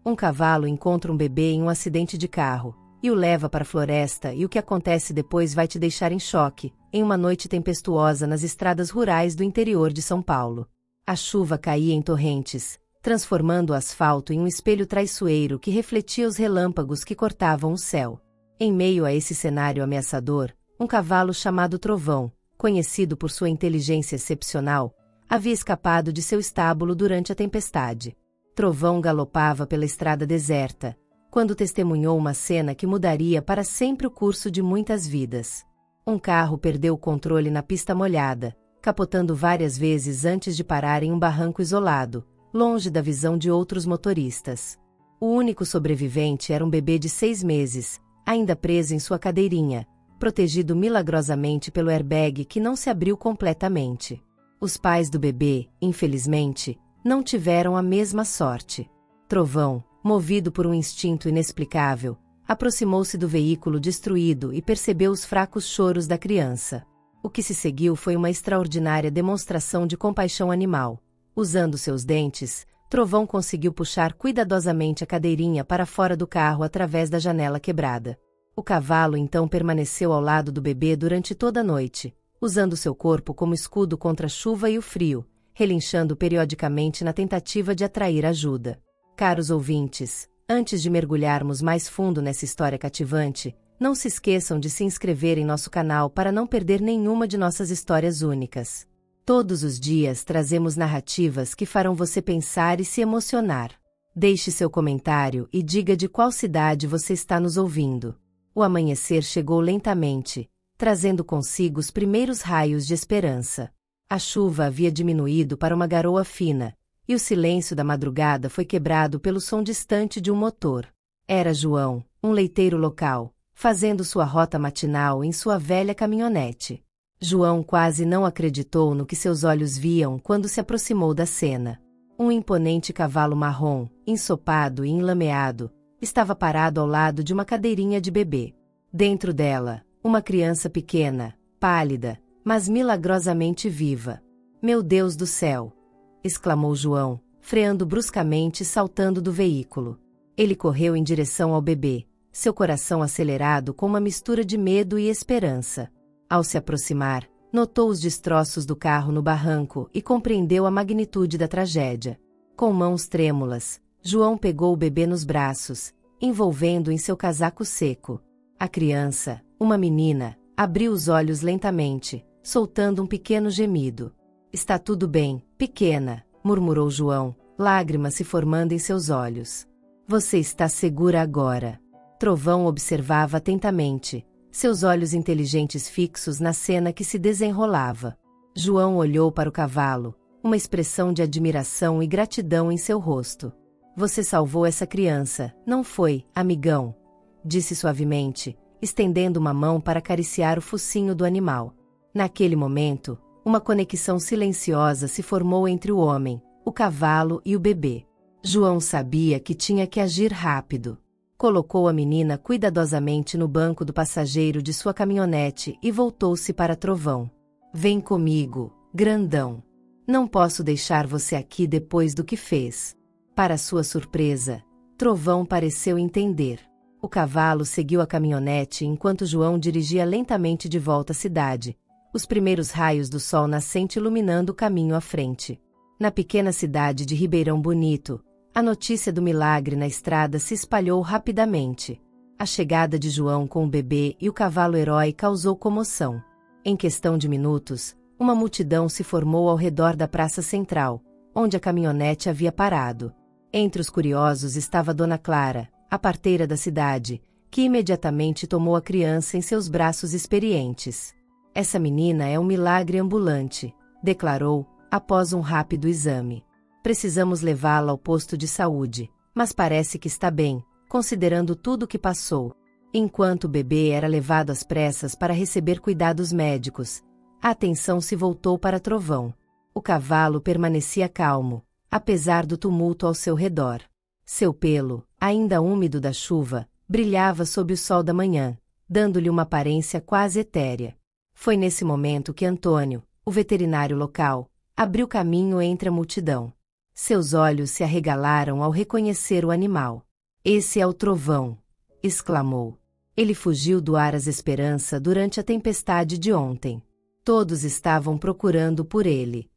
Um cavalo encontra um bebê em um acidente de carro e o leva para a floresta, e o que acontece depois vai te deixar em choque, em uma noite tempestuosa nas estradas rurais do interior de São Paulo. A chuva caía em torrentes, transformando o asfalto em um espelho traiçoeiro que refletia os relâmpagos que cortavam o céu. Em meio a esse cenário ameaçador, um cavalo chamado Trovão, conhecido por sua inteligência excepcional, havia escapado de seu estábulo durante a tempestade. Trovão galopava pela estrada deserta, quando testemunhou uma cena que mudaria para sempre o curso de muitas vidas. Um carro perdeu o controle na pista molhada, capotando várias vezes antes de parar em um barranco isolado, longe da visão de outros motoristas. O único sobrevivente era um bebê de 6 meses, ainda preso em sua cadeirinha, protegido milagrosamente pelo airbag que não se abriu completamente. Os pais do bebê, infelizmente, não tiveram a mesma sorte. Trovão, movido por um instinto inexplicável, aproximou-se do veículo destruído e percebeu os fracos choros da criança. O que se seguiu foi uma extraordinária demonstração de compaixão animal. Usando seus dentes, Trovão conseguiu puxar cuidadosamente a cadeirinha para fora do carro através da janela quebrada. O cavalo então permaneceu ao lado do bebê durante toda a noite, usando seu corpo como escudo contra a chuva e o frio, relinchando periodicamente na tentativa de atrair ajuda. Caros ouvintes, antes de mergulharmos mais fundo nessa história cativante, não se esqueçam de se inscrever em nosso canal para não perder nenhuma de nossas histórias únicas. Todos os dias trazemos narrativas que farão você pensar e se emocionar. Deixe seu comentário e diga de qual cidade você está nos ouvindo. O amanhecer chegou lentamente, trazendo consigo os primeiros raios de esperança. A chuva havia diminuído para uma garoa fina, e o silêncio da madrugada foi quebrado pelo som distante de um motor. Era João, um leiteiro local, fazendo sua rota matinal em sua velha caminhonete. João quase não acreditou no que seus olhos viam quando se aproximou da cena. Um imponente cavalo marrom, ensopado e enlameado, estava parado ao lado de uma cadeirinha de bebê. Dentro dela, uma criança pequena, pálida, mas milagrosamente viva. "Meu Deus do céu!" exclamou João, freando bruscamente e saltando do veículo. Ele correu em direção ao bebê, seu coração acelerado com uma mistura de medo e esperança. Ao se aproximar, notou os destroços do carro no barranco e compreendeu a magnitude da tragédia. Com mãos trêmulas, João pegou o bebê nos braços, envolvendo-o em seu casaco seco. A criança, uma menina, abriu os olhos lentamente, soltando um pequeno gemido. "Está tudo bem, pequena", murmurou João, lágrimas se formando em seus olhos. "Você está segura agora." Trovão observava atentamente, seus olhos inteligentes fixos na cena que se desenrolava. João olhou para o cavalo, uma expressão de admiração e gratidão em seu rosto. "Você salvou essa criança, não foi, amigão?" disse suavemente, estendendo uma mão para acariciar o focinho do animal. Naquele momento, uma conexão silenciosa se formou entre o homem, o cavalo e o bebê. João sabia que tinha que agir rápido. Colocou a menina cuidadosamente no banco do passageiro de sua caminhonete e voltou-se para Trovão. "Vem comigo, grandão. Não posso deixar você aqui depois do que fez." Para sua surpresa, Trovão pareceu entender. O cavalo seguiu a caminhonete enquanto João dirigia lentamente de volta à cidade, os primeiros raios do sol nascente iluminando o caminho à frente. Na pequena cidade de Ribeirão Bonito, a notícia do milagre na estrada se espalhou rapidamente. A chegada de João com o bebê e o cavalo-herói causou comoção. Em questão de minutos, uma multidão se formou ao redor da praça central, onde a caminhonete havia parado. Entre os curiosos estava Dona Clara, a parteira da cidade, que imediatamente tomou a criança em seus braços experientes. "Essa menina é um milagre ambulante", declarou, após um rápido exame. "Precisamos levá-la ao posto de saúde, mas parece que está bem, considerando tudo o que passou." Enquanto o bebê era levado às pressas para receber cuidados médicos, a atenção se voltou para Trovão. O cavalo permanecia calmo, apesar do tumulto ao seu redor. Seu pelo, ainda úmido da chuva, brilhava sob o sol da manhã, dando-lhe uma aparência quase etérea. Foi nesse momento que Antônio, o veterinário local, abriu caminho entre a multidão. Seus olhos se arregalaram ao reconhecer o animal. Esse é o Trovão! Exclamou. Ele fugiu do Aras Esperança durante a tempestade de ontem. Todos estavam procurando por ele.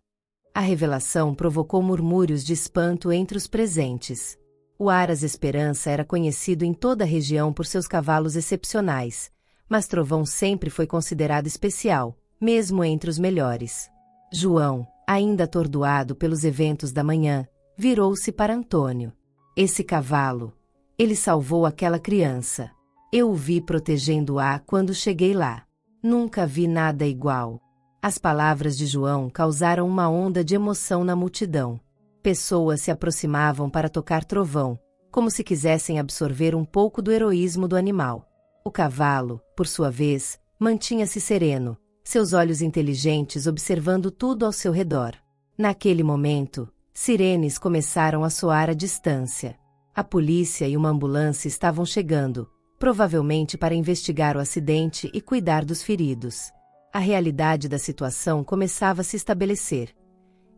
A revelação provocou murmúrios de espanto entre os presentes. O Aras Esperança era conhecido em toda a região por seus cavalos excepcionais, mas Trovão sempre foi considerado especial, mesmo entre os melhores. João, ainda atordoado pelos eventos da manhã, virou-se para Antônio. Esse cavalo, ele salvou aquela criança. Eu o vi protegendo-a quando cheguei lá. Nunca vi nada igual. As palavras de João causaram uma onda de emoção na multidão. Pessoas se aproximavam para tocar Trovão, como se quisessem absorver um pouco do heroísmo do animal. O cavalo, por sua vez, mantinha-se sereno, seus olhos inteligentes observando tudo ao seu redor. Naquele momento, sirenes começaram a soar à distância. A polícia e uma ambulância estavam chegando, provavelmente para investigar o acidente e cuidar dos feridos. A realidade da situação começava a se estabelecer.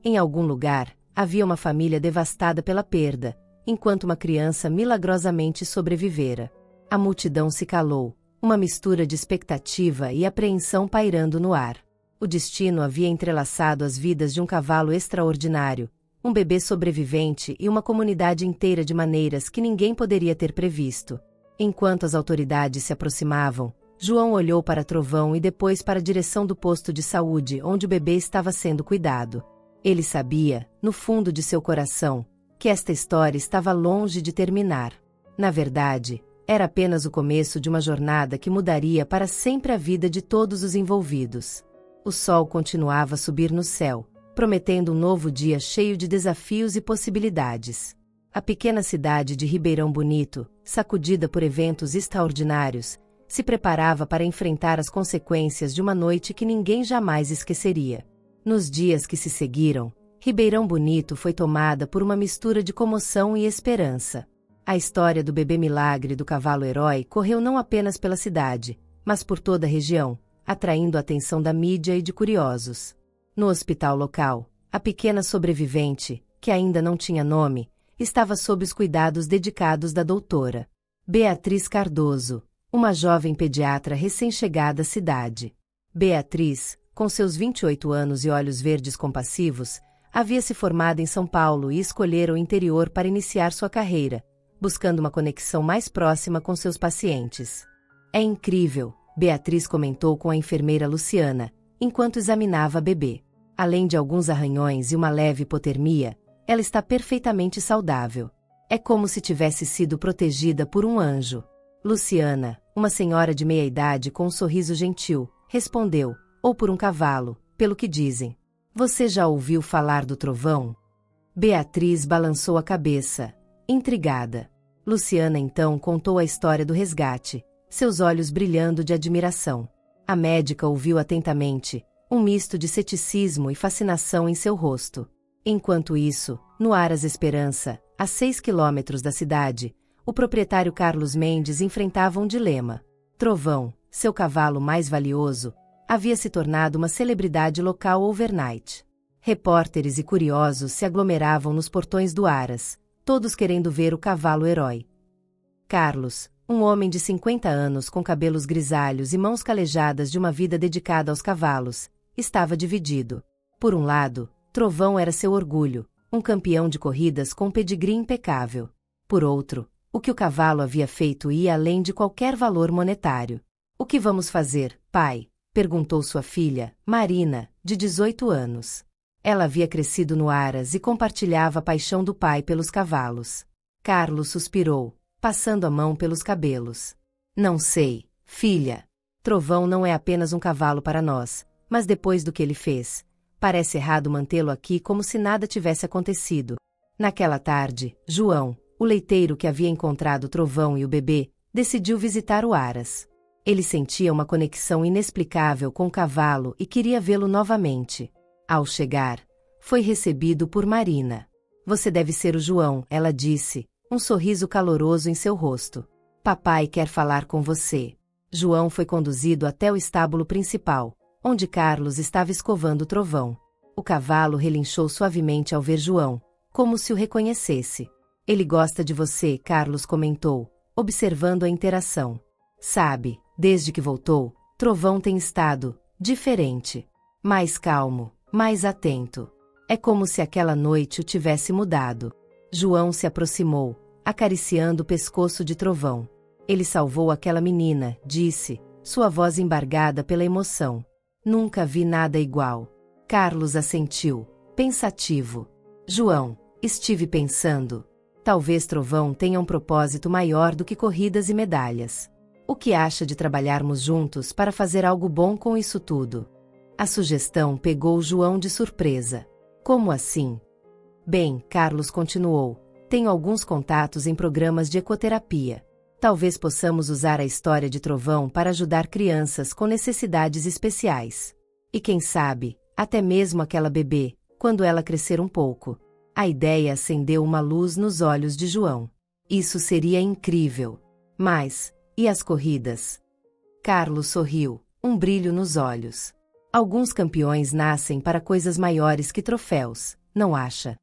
Em algum lugar, havia uma família devastada pela perda, enquanto uma criança milagrosamente sobrevivera. A multidão se calou, uma mistura de expectativa e apreensão pairando no ar. O destino havia entrelaçado as vidas de um cavalo extraordinário, um bebê sobrevivente e uma comunidade inteira de maneiras que ninguém poderia ter previsto. Enquanto as autoridades se aproximavam, João olhou para Trovão e depois para a direção do posto de saúde onde o bebê estava sendo cuidado. Ele sabia, no fundo de seu coração, que esta história estava longe de terminar. Na verdade, era apenas o começo de uma jornada que mudaria para sempre a vida de todos os envolvidos. O sol continuava a subir no céu, prometendo um novo dia cheio de desafios e possibilidades. A pequena cidade de Ribeirão Bonito, sacudida por eventos extraordinários, se preparava para enfrentar as consequências de uma noite que ninguém jamais esqueceria. Nos dias que se seguiram, Ribeirão Bonito foi tomada por uma mistura de comoção e esperança. A história do bebê milagre do cavalo-herói correu não apenas pela cidade, mas por toda a região, atraindo a atenção da mídia e de curiosos. No hospital local, a pequena sobrevivente, que ainda não tinha nome, estava sob os cuidados dedicados da doutora Beatriz Cardoso, uma jovem pediatra recém-chegada à cidade. Beatriz, com seus 28 anos e olhos verdes compassivos, havia se formado em São Paulo e escolhera o interior para iniciar sua carreira, buscando uma conexão mais próxima com seus pacientes. É incrível, Beatriz comentou com a enfermeira Luciana, enquanto examinava a bebê. Além de alguns arranhões e uma leve hipotermia, ela está perfeitamente saudável. É como se tivesse sido protegida por um anjo. Luciana, uma senhora de meia-idade com um sorriso gentil, respondeu, ou por um cavalo, pelo que dizem. Você já ouviu falar do Trovão? Beatriz balançou a cabeça, intrigada. Luciana então contou a história do resgate, seus olhos brilhando de admiração. A médica ouviu atentamente, um misto de ceticismo e fascinação em seu rosto. Enquanto isso, no Aras Esperança, a 6 quilômetros da cidade, o proprietário Carlos Mendes enfrentava um dilema. Trovão, seu cavalo mais valioso, havia se tornado uma celebridade local overnight. Repórteres e curiosos se aglomeravam nos portões do Aras, todos querendo ver o cavalo-herói. Carlos, um homem de 50 anos com cabelos grisalhos e mãos calejadas de uma vida dedicada aos cavalos, estava dividido. Por um lado, Trovão era seu orgulho, um campeão de corridas com pedigree impecável. Por outro, o que o cavalo havia feito ia além de qualquer valor monetário. O que vamos fazer, pai? Perguntou sua filha, Marina, de 18 anos. Ela havia crescido no Aras e compartilhava a paixão do pai pelos cavalos. Carlos suspirou, passando a mão pelos cabelos. Não sei, filha. Trovão não é apenas um cavalo para nós, mas depois do que ele fez, parece errado mantê-lo aqui como se nada tivesse acontecido. Naquela tarde, João, o leiteiro que havia encontrado o Trovão e o bebê, decidiu visitar o Aras. Ele sentia uma conexão inexplicável com o cavalo e queria vê-lo novamente. Ao chegar, foi recebido por Marina. Você deve ser o João, ela disse, um sorriso caloroso em seu rosto. Papai quer falar com você. João foi conduzido até o estábulo principal, onde Carlos estava escovando o Trovão. O cavalo relinchou suavemente ao ver João, como se o reconhecesse. Ele gosta de você, Carlos comentou, observando a interação. Sabe, desde que voltou, Trovão tem estado diferente. Mais calmo, mais atento. É como se aquela noite o tivesse mudado. João se aproximou, acariciando o pescoço de Trovão. Ele salvou aquela menina, disse, sua voz embargada pela emoção. Nunca vi nada igual. Carlos assentiu, pensativo. João, estive pensando. Talvez Trovão tenha um propósito maior do que corridas e medalhas. O que acha de trabalharmos juntos para fazer algo bom com isso tudo? A sugestão pegou João de surpresa. Como assim? Bem, Carlos continuou, tenho alguns contatos em programas de ecoterapia. Talvez possamos usar a história de Trovão para ajudar crianças com necessidades especiais. E quem sabe, até mesmo aquela bebê, quando ela crescer um pouco. A ideia acendeu uma luz nos olhos de João. Isso seria incrível. Mas, e as corridas? Carlos sorriu, um brilho nos olhos. Alguns campeões nascem para coisas maiores que troféus, não acha?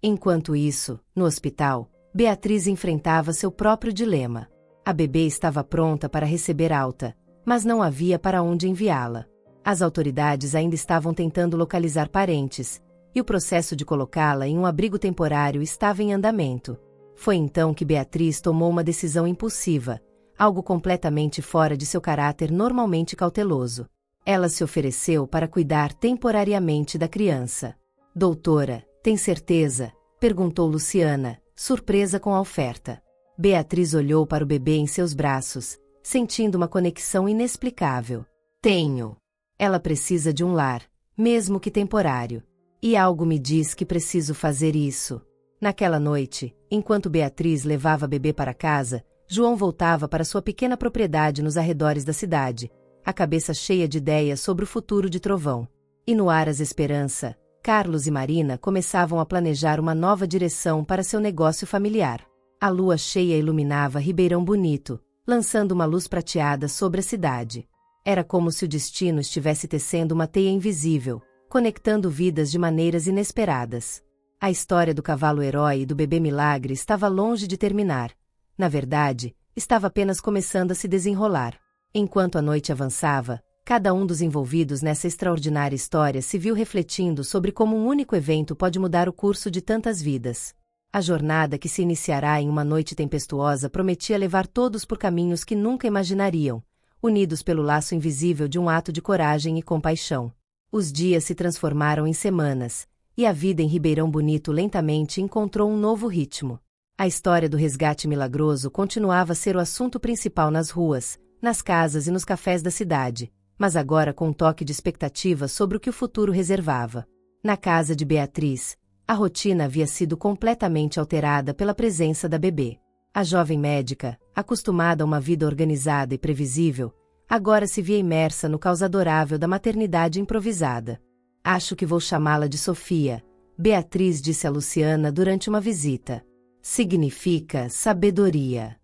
Enquanto isso, no hospital, Beatriz enfrentava seu próprio dilema. A bebê estava pronta para receber alta, mas não havia para onde enviá-la. As autoridades ainda estavam tentando localizar parentes, e o processo de colocá-la em um abrigo temporário estava em andamento. Foi então que Beatriz tomou uma decisão impulsiva, algo completamente fora de seu caráter normalmente cauteloso. Ela se ofereceu para cuidar temporariamente da criança. Doutora, tem certeza? Perguntou Luciana, surpresa com a oferta. Beatriz olhou para o bebê em seus braços, sentindo uma conexão inexplicável. Tenho. Ela precisa de um lar, mesmo que temporário. E algo me diz que preciso fazer isso. Naquela noite, enquanto Beatriz levava a bebê para casa, João voltava para sua pequena propriedade nos arredores da cidade, a cabeça cheia de ideias sobre o futuro de Trovão. E no Aras Esperança, Carlos e Marina começavam a planejar uma nova direção para seu negócio familiar. A lua cheia iluminava Ribeirão Bonito, lançando uma luz prateada sobre a cidade. Era como se o destino estivesse tecendo uma teia invisível, conectando vidas de maneiras inesperadas. A história do cavalo-herói e do bebê milagre estava longe de terminar. Na verdade, estava apenas começando a se desenrolar. Enquanto a noite avançava, cada um dos envolvidos nessa extraordinária história se viu refletindo sobre como um único evento pode mudar o curso de tantas vidas. A jornada que se iniciará em uma noite tempestuosa prometia levar todos por caminhos que nunca imaginariam, unidos pelo laço invisível de um ato de coragem e compaixão. Os dias se transformaram em semanas, e a vida em Ribeirão Bonito lentamente encontrou um novo ritmo. A história do resgate milagroso continuava a ser o assunto principal nas ruas, nas casas e nos cafés da cidade, mas agora com um toque de expectativa sobre o que o futuro reservava. Na casa de Beatriz, a rotina havia sido completamente alterada pela presença da bebê. A jovem médica, acostumada a uma vida organizada e previsível, agora se via imersa no caos adorável da maternidade improvisada. Acho que vou chamá-la de Sofia, Beatriz disse a Luciana durante uma visita. Significa sabedoria.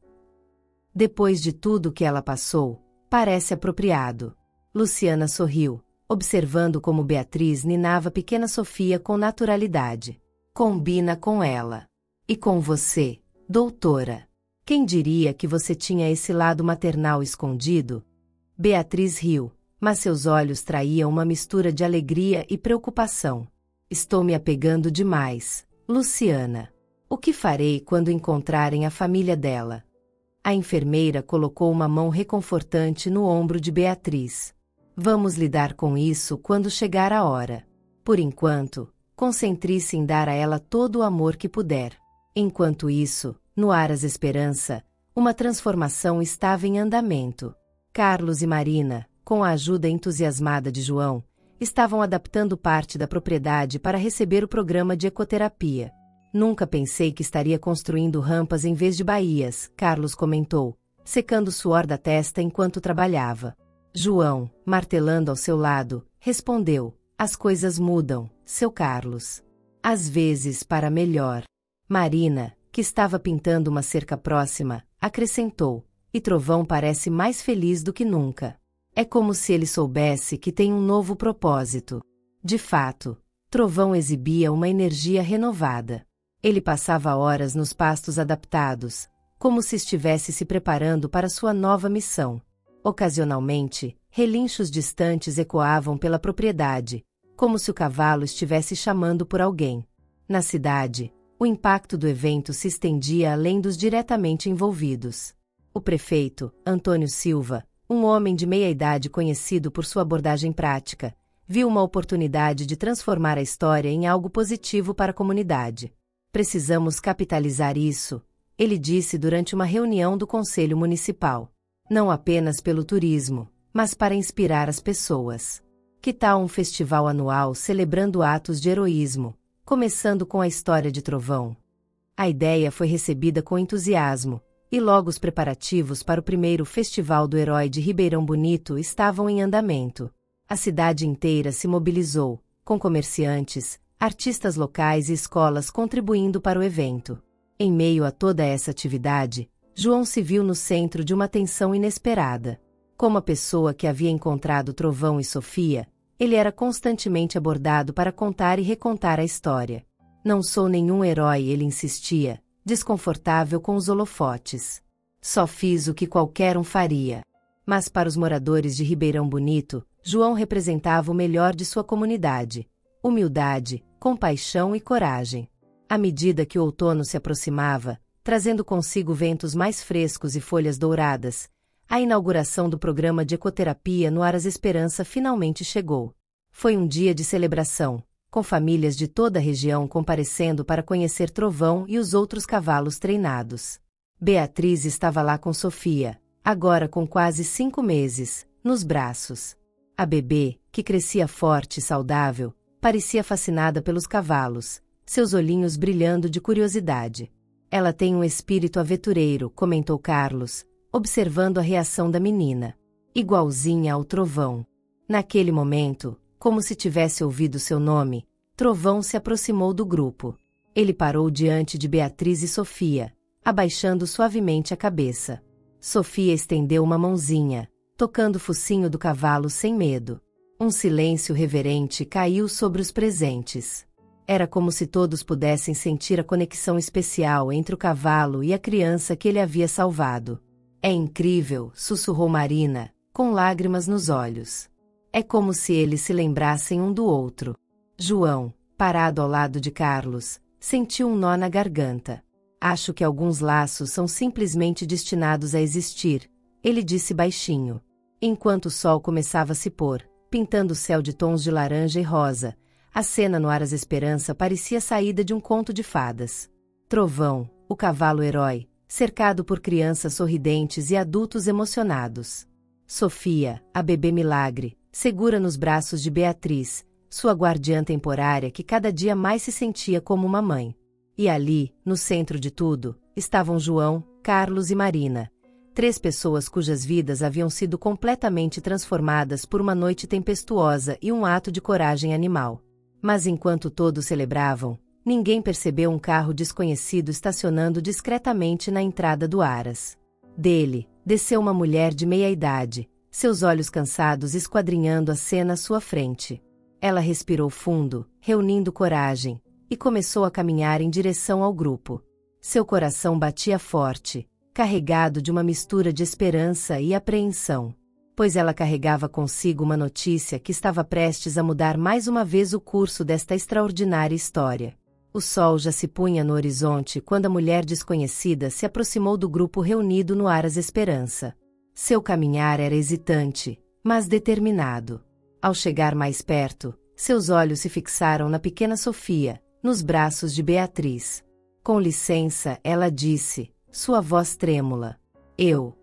Depois de tudo que ela passou, parece apropriado. Luciana sorriu, observando como Beatriz ninava pequena Sofia com naturalidade. Combina com ela. E com você, doutora. Quem diria que você tinha esse lado maternal escondido? Beatriz riu, mas seus olhos traíam uma mistura de alegria e preocupação. Estou me apegando demais, Luciana. O que farei quando encontrarem a família dela? A enfermeira colocou uma mão reconfortante no ombro de Beatriz. Vamos lidar com isso quando chegar a hora. Por enquanto, concentre-se em dar a ela todo o amor que puder. Enquanto isso, no Aras Esperança, uma transformação estava em andamento. Carlos e Marina, com a ajuda entusiasmada de João, estavam adaptando parte da propriedade para receber o programa de ecoterapia. Nunca pensei que estaria construindo rampas em vez de baías, Carlos comentou, secando o suor da testa enquanto trabalhava. João, martelando ao seu lado, respondeu, as coisas mudam, seu Carlos. Às vezes para melhor. Marina, que estava pintando uma cerca próxima, acrescentou, e Trovão parece mais feliz do que nunca. É como se ele soubesse que tem um novo propósito. De fato, Trovão exibia uma energia renovada. Ele passava horas nos pastos adaptados, como se estivesse se preparando para sua nova missão. Ocasionalmente, relinchos distantes ecoavam pela propriedade, como se o cavalo estivesse chamando por alguém. Na cidade, o impacto do evento se estendia além dos diretamente envolvidos. O prefeito, Antônio Silva, um homem de meia-idade conhecido por sua abordagem prática, viu uma oportunidade de transformar a história em algo positivo para a comunidade. Precisamos capitalizar isso, ele disse durante uma reunião do Conselho Municipal. Não apenas pelo turismo, mas para inspirar as pessoas. Que tal um festival anual celebrando atos de heroísmo, começando com a história de Trovão? A ideia foi recebida com entusiasmo, e logo os preparativos para o primeiro Festival do Herói de Ribeirão Bonito estavam em andamento. A cidade inteira se mobilizou, com comerciantes, artistas locais e escolas contribuindo para o evento. Em meio a toda essa atividade, João se viu no centro de uma tensão inesperada. Como a pessoa que havia encontrado Trovão e Sofia, ele era constantemente abordado para contar e recontar a história. Não sou nenhum herói, ele insistia, desconfortável com os holofotes. Só fiz o que qualquer um faria. Mas para os moradores de Ribeirão Bonito, João representava o melhor de sua comunidade: humildade, compaixão e coragem. À medida que o outono se aproximava, trazendo consigo ventos mais frescos e folhas douradas, a inauguração do programa de ecoterapia no Aras Esperança finalmente chegou. Foi um dia de celebração, com famílias de toda a região comparecendo para conhecer Trovão e os outros cavalos treinados. Beatriz estava lá com Sofia, agora com quase 5 meses, nos braços. A bebê, que crescia forte e saudável, parecia fascinada pelos cavalos, seus olhinhos brilhando de curiosidade. Ela tem um espírito aventureiro, comentou Carlos, observando a reação da menina. Igualzinha ao Trovão. Naquele momento, como se tivesse ouvido seu nome, Trovão se aproximou do grupo. Ele parou diante de Beatriz e Sofia, abaixando suavemente a cabeça. Sofia estendeu uma mãozinha, tocando o focinho do cavalo sem medo. Um silêncio reverente caiu sobre os presentes. Era como se todos pudessem sentir a conexão especial entre o cavalo e a criança que ele havia salvado. É incrível, sussurrou Marina, com lágrimas nos olhos. É como se eles se lembrassem um do outro. João, parado ao lado de Carlos, sentiu um nó na garganta. Acho que alguns laços são simplesmente destinados a existir, ele disse baixinho. Enquanto o sol começava a se pôr, pintando o céu de tons de laranja e rosa, a cena no Aras Esperança parecia saída de um conto de fadas. Trovão, o cavalo-herói, cercado por crianças sorridentes e adultos emocionados. Sofia, a bebê milagre, segura nos braços de Beatriz, sua guardiã temporária que cada dia mais se sentia como uma mãe. E ali, no centro de tudo, estavam João, Carlos e Marina, 3 pessoas cujas vidas haviam sido completamente transformadas por uma noite tempestuosa e um ato de coragem animal. Mas enquanto todos celebravam, ninguém percebeu um carro desconhecido estacionando discretamente na entrada do Aras. Dele, desceu uma mulher de meia-idade, seus olhos cansados esquadrinhando a cena à sua frente. Ela respirou fundo, reunindo coragem, e começou a caminhar em direção ao grupo. Seu coração batia forte, carregado de uma mistura de esperança e apreensão, pois ela carregava consigo uma notícia que estava prestes a mudar mais uma vez o curso desta extraordinária história. O sol já se punha no horizonte quando a mulher desconhecida se aproximou do grupo reunido no Aras Esperança. Seu caminhar era hesitante, mas determinado. Ao chegar mais perto, seus olhos se fixaram na pequena Sofia, nos braços de Beatriz. Com licença, ela disse, sua voz trêmula. Eu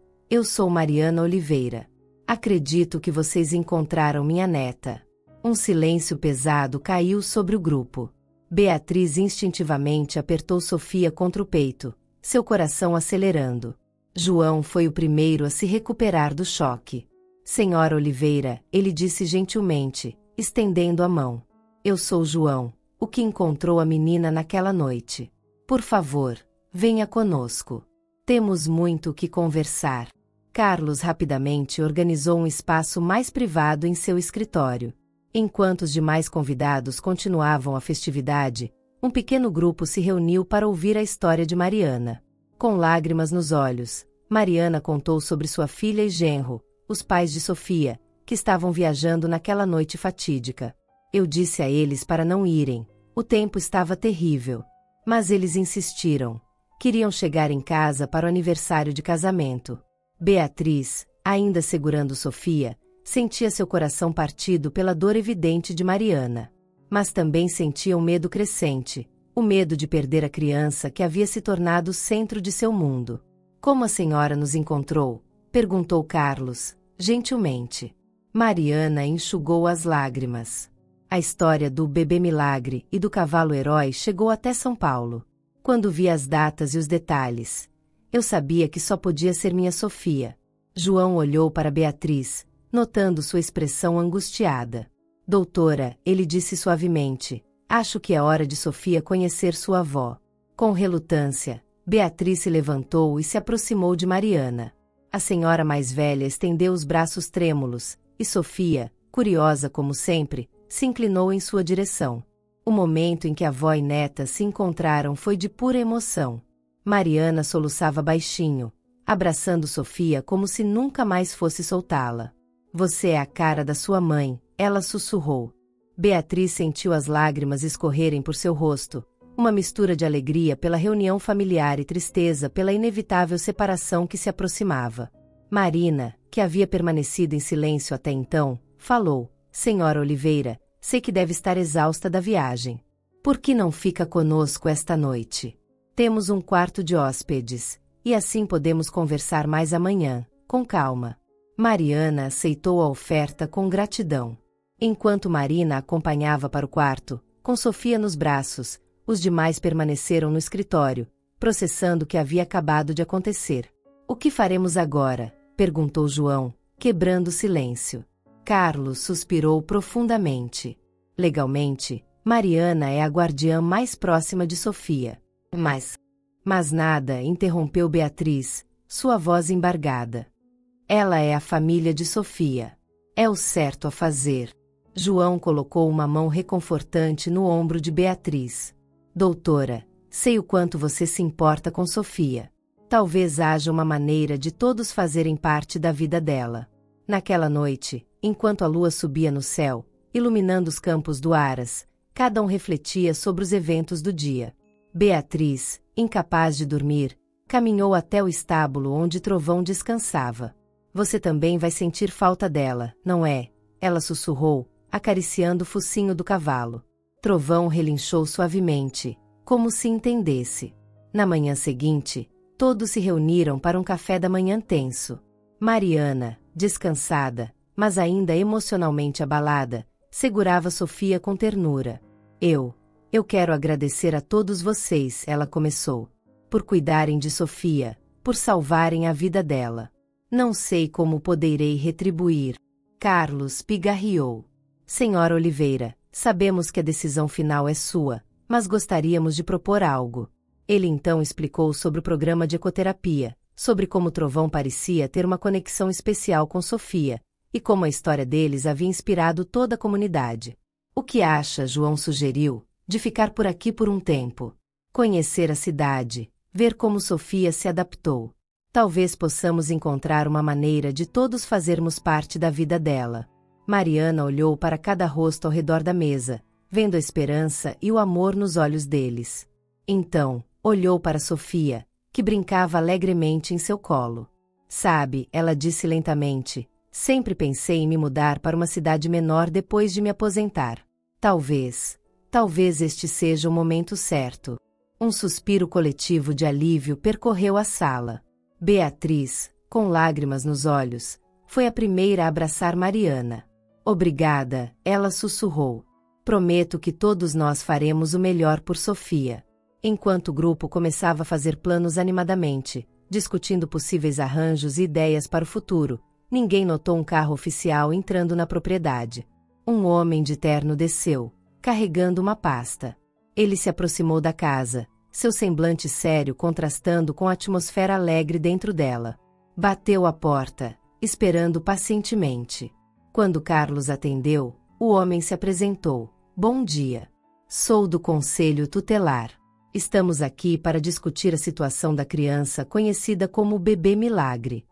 sou Mariana Oliveira. Acredito que vocês encontraram minha neta. Um silêncio pesado caiu sobre o grupo. Beatriz instintivamente apertou Sofia contra o peito, seu coração acelerando. João foi o primeiro a se recuperar do choque. Senhora Oliveira, ele disse gentilmente, estendendo a mão. Eu sou João, o que encontrou a menina naquela noite. Por favor, venha conosco. Temos muito o que conversar. Carlos rapidamente organizou um espaço mais privado em seu escritório. Enquanto os demais convidados continuavam a festividade, Um pequeno grupo se reuniu para ouvir a história de Mariana. Com lágrimas nos olhos, Mariana contou sobre sua filha e genro, os pais de Sofia, que estavam viajando naquela noite fatídica. Eu disse a eles para não irem, o tempo estava terrível. Mas eles insistiram. Queriam chegar em casa para o aniversário de casamento. Beatriz, ainda segurando Sofia, sentia seu coração partido pela dor evidente de Mariana. Mas também sentia um medo crescente, o medo de perder a criança que havia se tornado o centro de seu mundo. Como a senhora nos encontrou? Perguntou Carlos, gentilmente. Mariana enxugou as lágrimas. A história do bebê milagre e do cavalo herói chegou até São Paulo. Quando vi as datas e os detalhes, eu sabia que só podia ser minha Sofia. João olhou para Beatriz, notando sua expressão angustiada. Doutora, ele disse suavemente, acho que é hora de Sofia conhecer sua avó. Com relutância, Beatriz se levantou e se aproximou de Mariana. A senhora mais velha estendeu os braços trêmulos, e Sofia, curiosa como sempre, se inclinou em sua direção. O momento em que a avó e neta se encontraram foi de pura emoção. Mariana soluçava baixinho, abraçando Sofia como se nunca mais fosse soltá-la. Você é a cara da sua mãe, ela sussurrou. Beatriz sentiu as lágrimas escorrerem por seu rosto, uma mistura de alegria pela reunião familiar e tristeza pela inevitável separação que se aproximava. Marina, que havia permanecido em silêncio até então, falou, Senhora Oliveira, sei que deve estar exausta da viagem. Por que não fica conosco esta noite? Temos um quarto de hóspedes, e assim podemos conversar mais amanhã, com calma. Mariana aceitou a oferta com gratidão. Enquanto Marina a acompanhava para o quarto, com Sofia nos braços, os demais permaneceram no escritório, processando o que havia acabado de acontecer. O que faremos agora? Perguntou João, quebrando o silêncio. Carlos suspirou profundamente. Legalmente, Mariana é a guardiã mais próxima de Sofia. Mas nada, interrompeu Beatriz, sua voz embargada. Ela é a família de Sofia. É o certo a fazer. João colocou uma mão reconfortante no ombro de Beatriz. Doutora, sei o quanto você se importa com Sofia. Talvez haja uma maneira de todos fazerem parte da vida dela. Naquela noite, enquanto a lua subia no céu, iluminando os campos do Aras, cada um refletia sobre os eventos do dia. Beatriz, incapaz de dormir, caminhou até o estábulo onde Trovão descansava. Você também vai sentir falta dela, não é? Ela sussurrou, acariciando o focinho do cavalo. Trovão relinchou suavemente, como se entendesse. Na manhã seguinte, todos se reuniram para um café da manhã tenso. Mariana, descansada, mas ainda emocionalmente abalada, segurava Sofia com ternura. Eu quero agradecer a todos vocês, ela começou, por cuidarem de Sofia, por salvarem a vida dela. Não sei como poderei retribuir. Carlos pigarreou. Senhora Oliveira, sabemos que a decisão final é sua, mas gostaríamos de propor algo. Ele então explicou sobre o programa de ecoterapia, sobre como Trovão parecia ter uma conexão especial com Sofia, e como a história deles havia inspirado toda a comunidade. O que acha, João sugeriu, de ficar por aqui por um tempo? Conhecer a cidade, ver como Sofia se adaptou. Talvez possamos encontrar uma maneira de todos fazermos parte da vida dela. Mariana olhou para cada rosto ao redor da mesa, vendo a esperança e o amor nos olhos deles. Então, olhou para Sofia, que brincava alegremente em seu colo. Sabe, ela disse lentamente, sempre pensei em me mudar para uma cidade menor depois de me aposentar. Talvez este seja o momento certo. Um suspiro coletivo de alívio percorreu a sala. Beatriz, com lágrimas nos olhos, foi a primeira a abraçar Mariana. Obrigada, ela sussurrou. Prometo que todos nós faremos o melhor por Sofia. Enquanto o grupo começava a fazer planos animadamente, discutindo possíveis arranjos e ideias para o futuro, ninguém notou um carro oficial entrando na propriedade. Um homem de terno desceu, carregando uma pasta. Ele se aproximou da casa, seu semblante sério contrastando com a atmosfera alegre dentro dela. Bateu à porta, esperando pacientemente. Quando Carlos atendeu, o homem se apresentou. Bom dia. Sou do Conselho Tutelar. Estamos aqui para discutir a situação da criança conhecida como bebê milagre.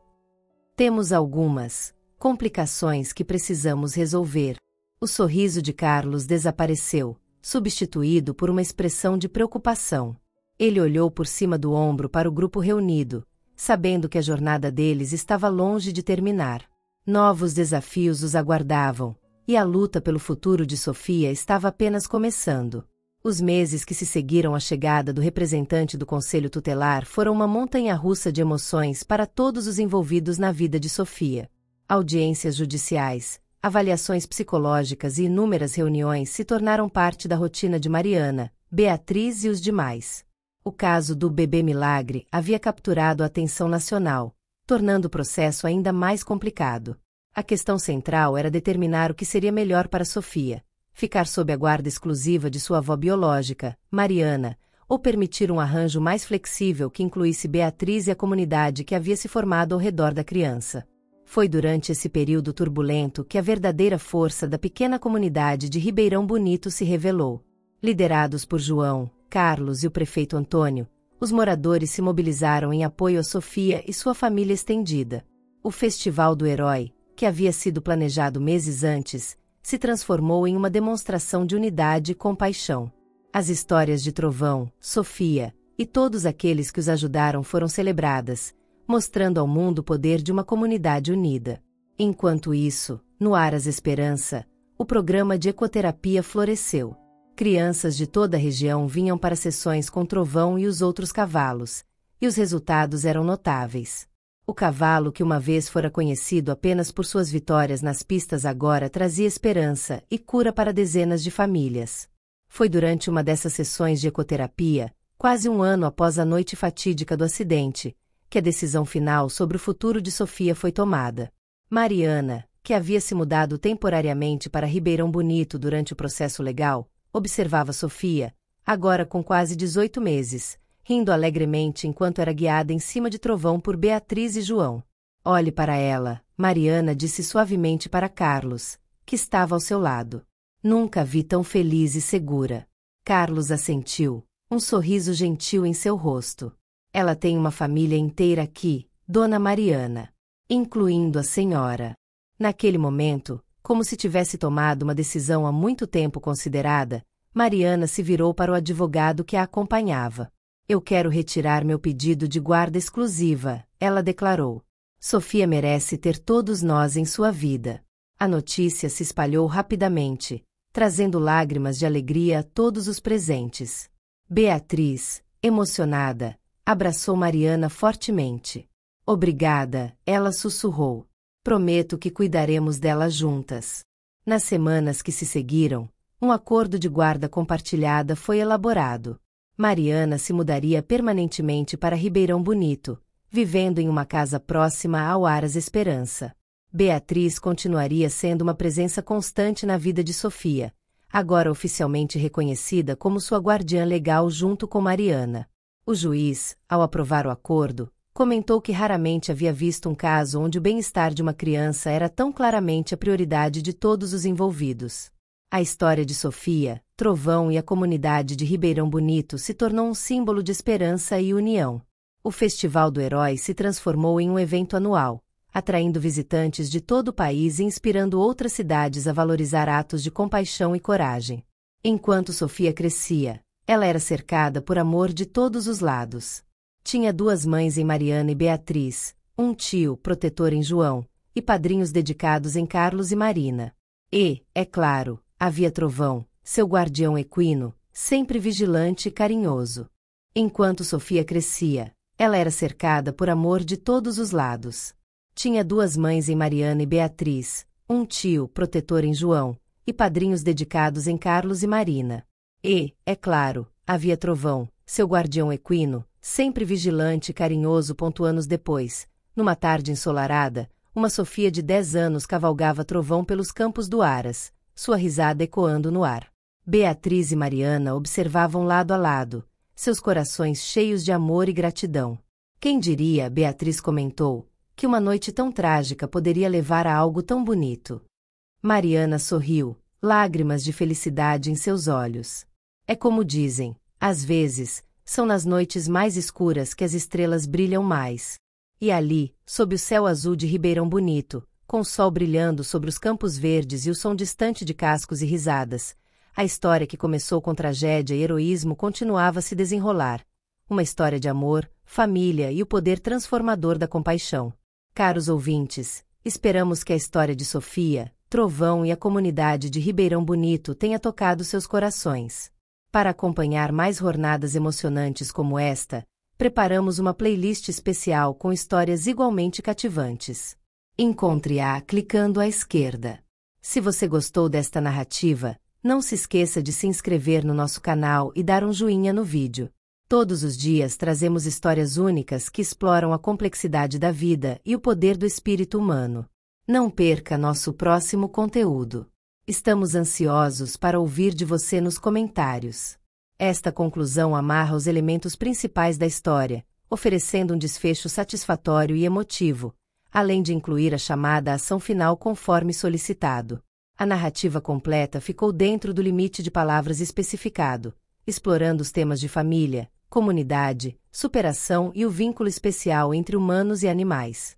Temos algumas complicações que precisamos resolver. O sorriso de Carlos desapareceu, substituído por uma expressão de preocupação. Ele olhou por cima do ombro para o grupo reunido, sabendo que a jornada deles estava longe de terminar. Novos desafios os aguardavam, e a luta pelo futuro de Sofia estava apenas começando. Os meses que se seguiram à chegada do representante do Conselho Tutelar foram uma montanha-russa de emoções para todos os envolvidos na vida de Sofia. Audiências judiciais, avaliações psicológicas e inúmeras reuniões se tornaram parte da rotina de Mariana, Beatriz e os demais. O caso do bebê milagre havia capturado a atenção nacional, tornando o processo ainda mais complicado. A questão central era determinar o que seria melhor para Sofia: ficar sob a guarda exclusiva de sua avó biológica, Mariana, ou permitir um arranjo mais flexível que incluísse Beatriz e a comunidade que havia se formado ao redor da criança. Foi durante esse período turbulento que a verdadeira força da pequena comunidade de Ribeirão Bonito se revelou. Liderados por João, Carlos e o prefeito Antônio, os moradores se mobilizaram em apoio a Sofia e sua família estendida. O Festival do Herói, que havia sido planejado meses antes, se transformou em uma demonstração de unidade e compaixão. As histórias de Trovão, Sofia e todos aqueles que os ajudaram foram celebradas, mostrando ao mundo o poder de uma comunidade unida. Enquanto isso, no Aras Esperança, o programa de ecoterapia floresceu. Crianças de toda a região vinham para sessões com Trovão e os outros cavalos, e os resultados eram notáveis. O cavalo que uma vez fora conhecido apenas por suas vitórias nas pistas agora trazia esperança e cura para dezenas de famílias. Foi durante uma dessas sessões de ecoterapia, quase um ano após a noite fatídica do acidente, que a decisão final sobre o futuro de Sofia foi tomada. Mariana, que havia se mudado temporariamente para Ribeirão Bonito durante o processo legal, observava Sofia, agora com quase 18 meses, rindo alegremente enquanto era guiada em cima de Trovão por Beatriz e João. Olhe para ela, Mariana disse suavemente para Carlos, que estava ao seu lado. Nunca a vi tão feliz e segura. Carlos assentiu, um sorriso gentil em seu rosto. Ela tem uma família inteira aqui, Dona Mariana, incluindo a senhora. Naquele momento, como se tivesse tomado uma decisão há muito tempo considerada, Mariana se virou para o advogado que a acompanhava. Eu quero retirar meu pedido de guarda exclusiva, ela declarou. Sofia merece ter todos nós em sua vida. A notícia se espalhou rapidamente, trazendo lágrimas de alegria a todos os presentes. Beatriz, emocionada, abraçou Mariana fortemente. Obrigada, ela sussurrou. Prometo que cuidaremos dela juntas. Nas semanas que se seguiram, um acordo de guarda compartilhada foi elaborado. Mariana se mudaria permanentemente para Ribeirão Bonito, vivendo em uma casa próxima ao Aras Esperança. Beatriz continuaria sendo uma presença constante na vida de Sofia, agora oficialmente reconhecida como sua guardiã legal junto com Mariana. O juiz, ao aprovar o acordo, comentou que raramente havia visto um caso onde o bem-estar de uma criança era tão claramente a prioridade de todos os envolvidos. A história de Sofia, Trovão e a comunidade de Ribeirão Bonito se tornou um símbolo de esperança e união. O Festival do Herói se transformou em um evento anual, atraindo visitantes de todo o país e inspirando outras cidades a valorizar atos de compaixão e coragem. Enquanto Sofia crescia, ela era cercada por amor de todos os lados. Tinha duas mães em Mariana e Beatriz, um tio, protetor em João, e padrinhos dedicados em Carlos e Marina. E, é claro, havia Trovão, seu guardião equino, sempre vigilante e carinhoso. Enquanto Sofia crescia, ela era cercada por amor de todos os lados. Tinha duas mães em Mariana e Beatriz, um tio, protetor em João, e padrinhos dedicados em Carlos e Marina. E, é claro, havia Trovão, seu guardião equino, sempre vigilante e carinhoso. Anos depois, numa tarde ensolarada, uma Sofia de 10 anos cavalgava Trovão pelos campos do Aras, sua risada ecoando no ar. Beatriz e Mariana observavam lado a lado, seus corações cheios de amor e gratidão. Quem diria, Beatriz comentou, que uma noite tão trágica poderia levar a algo tão bonito. Mariana sorriu, lágrimas de felicidade em seus olhos. É como dizem, às vezes, são nas noites mais escuras que as estrelas brilham mais. E ali, sob o céu azul de Ribeirão Bonito, com o sol brilhando sobre os campos verdes e o som distante de cascos e risadas, a história que começou com tragédia e heroísmo continuava a se desenrolar. Uma história de amor, família e o poder transformador da compaixão. Caros ouvintes, esperamos que a história de Sofia, Trovão e a comunidade de Ribeirão Bonito tenha tocado seus corações. Para acompanhar mais jornadas emocionantes como esta, preparamos uma playlist especial com histórias igualmente cativantes. Encontre-a clicando à esquerda. Se você gostou desta narrativa, não se esqueça de se inscrever no nosso canal e dar um joinha no vídeo. Todos os dias trazemos histórias únicas que exploram a complexidade da vida e o poder do espírito humano. Não perca nosso próximo conteúdo. Estamos ansiosos para ouvir de você nos comentários. Esta conclusão amarra os elementos principais da história, oferecendo um desfecho satisfatório e emotivo, além de incluir a chamada ação final conforme solicitado. A narrativa completa ficou dentro do limite de palavras especificado, explorando os temas de família, comunidade, superação e o vínculo especial entre humanos e animais.